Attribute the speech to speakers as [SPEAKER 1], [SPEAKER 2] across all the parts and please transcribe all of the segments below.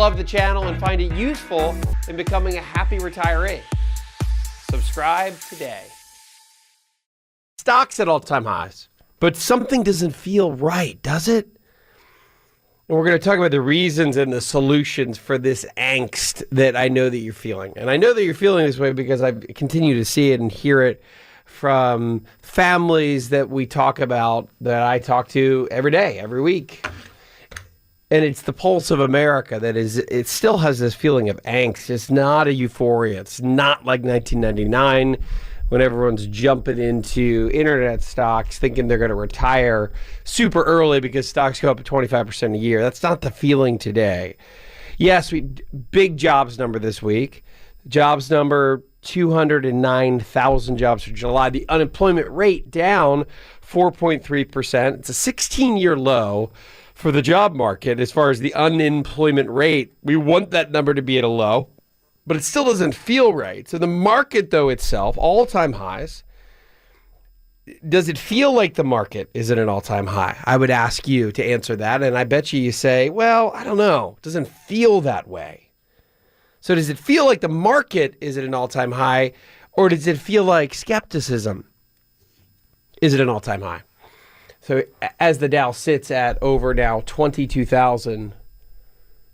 [SPEAKER 1] love the channel and find it useful in becoming a happy retiree. Subscribe today. Stocks at all-time highs, but something doesn't feel right, does it? And we're going to talk about the reasons and the solutions for this angst that I know that you're feeling. And I know that you're feeling this way because I continue to see it and hear it from families that we talk about, that I talk to every day, every week. And it's the pulse of America that is, it still has this feeling of angst. It's not a euphoria. It's not like 1999 when everyone's jumping into internet stocks thinking they're going to retire super early because stocks go up 25% a year. That's not the feeling today. Yes, big jobs number this week. Jobs number 209,000 jobs for July. The unemployment rate down 4.3%. It's a 16-year low for the job market as far as the unemployment rate. We want that number to be at a low, but it still doesn't feel right. So the market, though, itself, all-time highs. Does it feel like the market is at an all-time high? I would ask you to answer that, and I bet you say, well, I don't know. It doesn't feel that way. So does it feel like the market is at an all-time high, or does it feel like skepticism is at an all-time high? So as the Dow sits at over now 22,000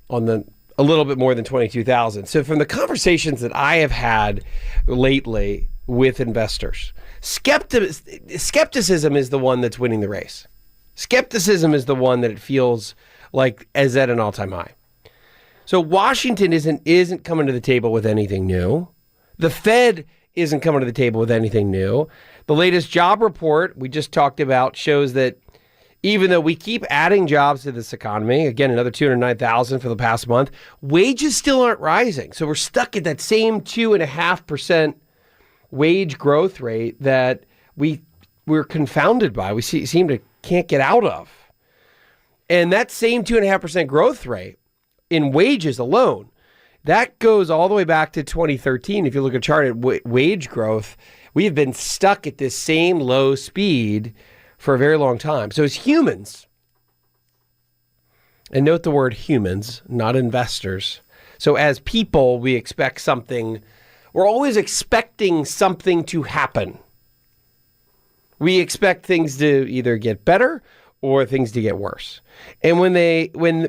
[SPEAKER 1] on a little bit more than 22,000. So from the conversations that I have had lately with investors, skepticism is the one that's winning the race. Skepticism is the one that it feels like is at an all-time high. So Washington isn't coming to the table with anything new. The Fed isn't coming to the table with anything new. The latest job report we just talked about shows that even though we keep adding jobs to this economy, again, another 209,000 for the past month, wages still aren't rising. So we're stuck at that same 2.5% wage growth rate that we're confounded by. We seem to can't get out of. And that same 2.5% growth rate in wages alone, that goes all the way back to 2013. If you look at a chart at wage growth, we have been stuck at this same low speed for a very long time. So as humans, and note the word humans, not investors. So as people, we expect something. We're always expecting something to happen. We expect things to either get better or things to get worse. And when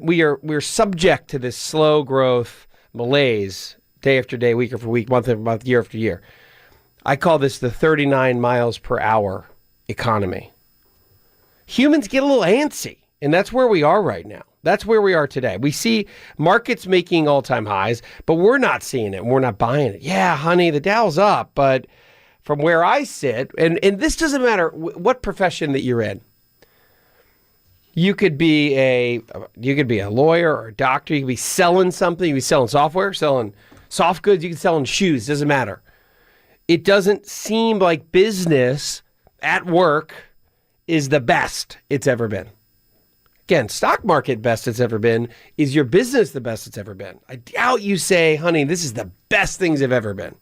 [SPEAKER 1] we're subject to this slow growth malaise, day after day, week after week, month after month, year after year, I call this the 39 miles per hour economy. Humans get a little antsy, and that's where we are right now. That's where we are today. We see markets making all-time highs, but we're not seeing it. We're not buying it. Yeah, honey, the Dow's up, but from where I sit, and this doesn't matter what profession that you're in. You could be a lawyer or a doctor. You could be selling something. You could be selling software, selling soft goods. You could be selling shoes. Doesn't matter. It doesn't seem like business at work is the best it's ever been. Again, stock market best it's ever been. Is your business the best it's ever been? I doubt you say, honey, this is the best things have ever been.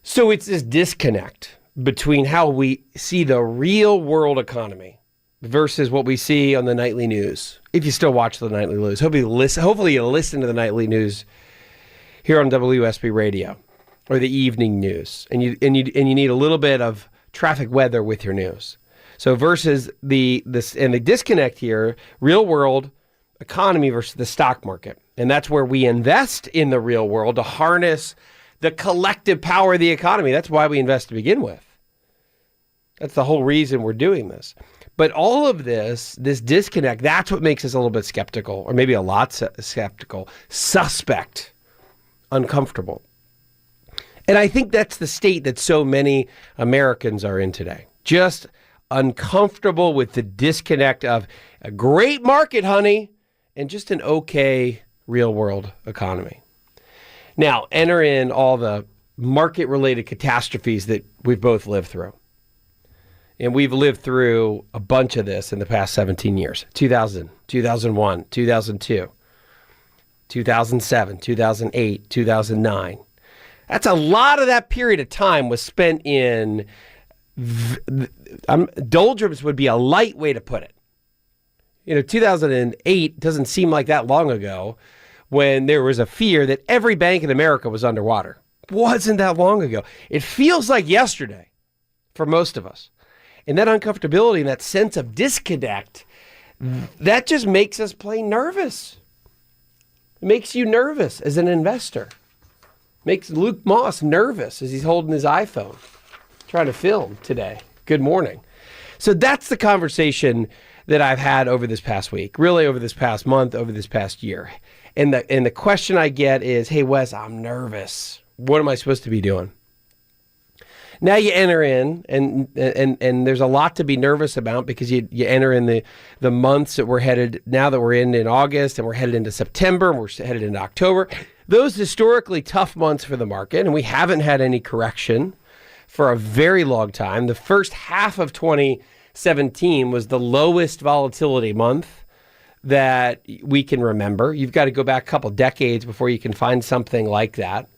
[SPEAKER 1] So it's this disconnect between how we see the real world economy versus what we see on the nightly news. If you still watch the nightly news, hopefully you listen to the nightly news here on WSB Radio or the evening news, and you need a little bit of traffic weather with your news. So versus the disconnect here, real world economy versus the stock market, and that's where we invest in the real world to harness the collective power of the economy. That's why we invest to begin with. That's the whole reason we're doing this. But all of this disconnect, that's what makes us a little bit skeptical, or maybe a lot skeptical, suspect, uncomfortable. And I think that's the state that so many Americans are in today. Just uncomfortable with the disconnect of a great market, honey, and just an okay real world economy. Now, enter in all the market-related catastrophes that we've both lived through. And we've lived through a bunch of this in the past 17 years. 2000, 2001, 2002, 2007, 2008, 2009. That's a lot of that period of time was spent in, doldrums would be a light way to put it. 2008 doesn't seem like that long ago when there was a fear that every bank in America was underwater. Wasn't that long ago. It feels like yesterday for most of us. And that uncomfortability and that sense of disconnect, that just makes us plain nervous. It makes you nervous as an investor. Makes Luke Moss nervous as he's holding his iPhone, trying to film today. Good morning. So that's the conversation that I've had over this past week, really over this past month, over this past year. And the question I get is, hey, Wes, I'm nervous. What am I supposed to be doing? Now you enter in, and there's a lot to be nervous about because you enter in the months that we're headed, now that we're in August, and we're headed into September, and we're headed into October. Those historically tough months for the market, and we haven't had any correction for a very long time. The first half of 2017 was the lowest volatility month that we can remember. You've got to go back a couple decades before you can find something like that.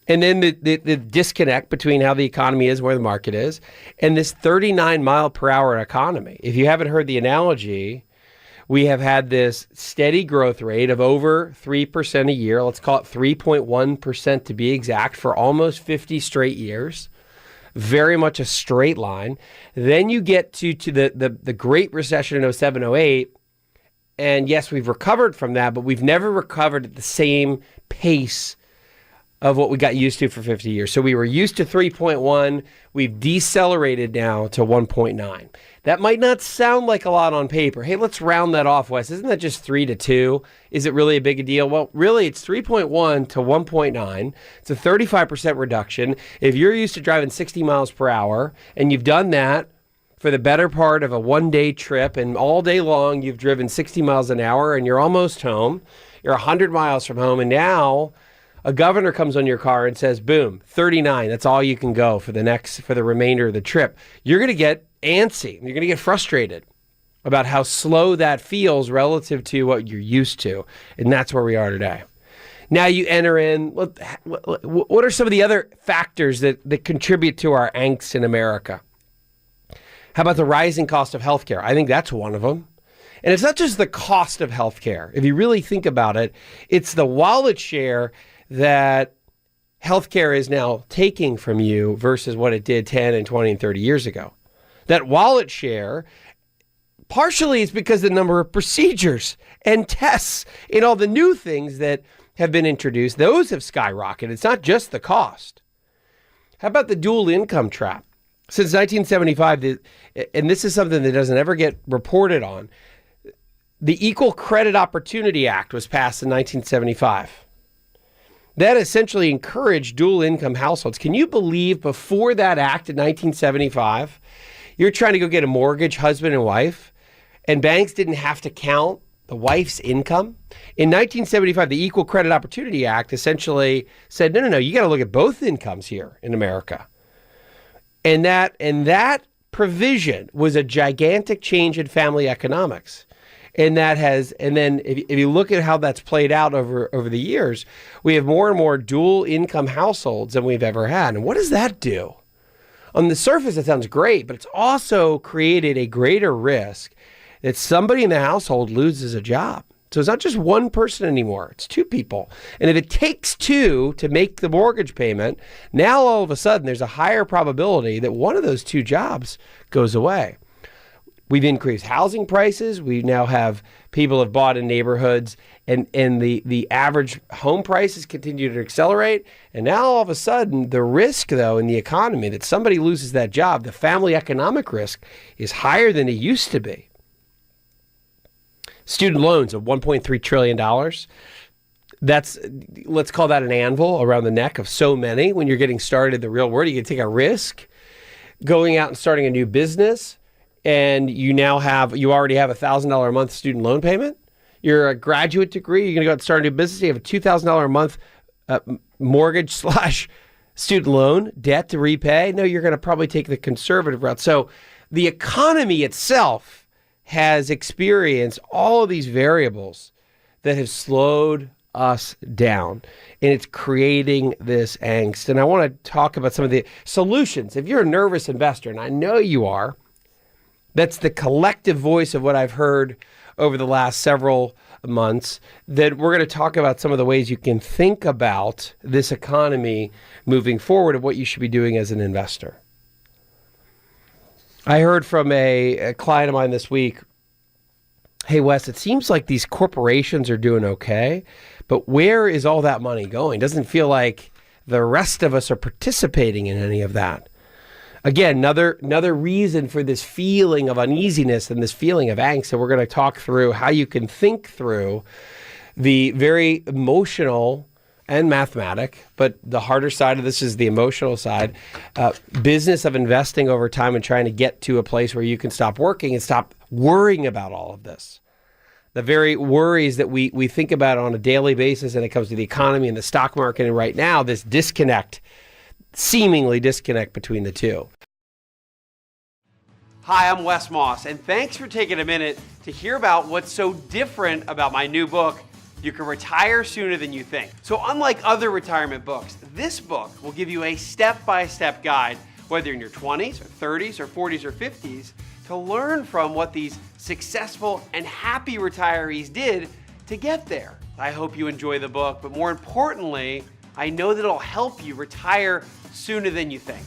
[SPEAKER 1] And then the disconnect between how the economy is, where the market is, and this 39 mile per hour economy. If you haven't heard the analogy, we have had this steady growth rate of over 3% a year. Let's call it 3.1% to be exact for almost 50 straight years. Very much a straight line. Then you get to the Great Recession in 07, 08. And yes, we've recovered from that, but we've never recovered at the same pace of what we got used to for 50 years. So we were used to 3.1. We've decelerated now to 1.9. That might not sound like a lot on paper. Hey, let's round that off, Wes. Isn't that just 3 to 2? Is it really a big a deal? Well, really, it's 3.1 to 1.9. It's a 35% reduction. If you're used to driving 60 miles per hour and you've done that for the better part of a one-day trip, and all day long you've driven 60 miles an hour and you're almost home, you're 100 miles from home, and now a governor comes on your car and says, boom, 39, that's all you can go for the remainder of the trip. You're going to get antsy. You're going to get frustrated about how slow that feels relative to what you're used to. And that's where we are today. Now you enter in, what are some of the other factors that contribute to our angst in America? How about the rising cost of healthcare? I think that's one of them. And it's not just the cost of healthcare. If you really think about it, it's the wallet share that healthcare is now taking from you versus what it did 10 and 20 and 30 years ago. That wallet share, partially is because the number of procedures and tests and all the new things that have been introduced, those have skyrocketed. It's not just the cost. How about the dual income trap? Since 1975, and this is something that doesn't ever get reported on, the Equal Credit Opportunity Act was passed in 1975. That essentially encouraged dual income households. Can you believe before that act in 1975, you're trying to go get a mortgage, husband and wife, and banks didn't have to count the wife's income? In 1975, the Equal Credit Opportunity Act essentially said, no, you got to look at both incomes here in America. And that provision was a gigantic change in family economics. And then if you look at how that's played out over the years, we have more and more dual income households than we've ever had. And what does that do? On the surface, it sounds great, but it's also created a greater risk that somebody in the household loses a job. So it's not just one person anymore, it's two people. And if it takes two to make the mortgage payment, now all of a sudden there's a higher probability that one of those two jobs goes away. We've increased housing prices. We now have people have bought in neighborhoods and the average home prices continue to accelerate. And now all of a sudden the risk though in the economy that somebody loses that job, the family economic risk is higher than it used to be. Student loans of $1.3 trillion. Let's call that an anvil around the neck of so many when you're getting started in the real world. You can take a risk going out and starting a new business. And you already have a $1,000 a month student loan payment. You're a graduate degree. You're going to go out and start a new business. You have a $2,000 a month mortgage / student loan debt to repay. No, you're going to probably take the conservative route. So the economy itself has experienced all of these variables that have slowed us down. And it's creating this angst. And I want to talk about some of the solutions. If you're a nervous investor, and I know you are, that's the collective voice of what I've heard over the last several months that we're going to talk about some of the ways you can think about this economy moving forward and what you should be doing as an investor. I heard from a client of mine this week, hey, Wes, it seems like these corporations are doing okay, but where is all that money going? Doesn't feel like the rest of us are participating in any of that. Again, another reason for this feeling of uneasiness and this feeling of angst. And we're going to talk through how you can think through the very emotional and mathematic, but the harder side of this is the emotional side, business of investing over time and trying to get to a place where you can stop working and stop worrying about all of this. The very worries that we think about on a daily basis, and it comes to the economy and the stock market, and right now, this seemingly disconnect between the two. Hi, I'm Wes Moss, and thanks for taking a minute to hear about what's so different about my new book, You Can Retire Sooner Than You Think. So unlike other retirement books, this book will give you a step-by-step guide, whether you're in your 20s or 30s or 40s or 50s, to learn from what these successful and happy retirees did to get there. I hope you enjoy the book, but more importantly, I know that it'll help you retire sooner than you think.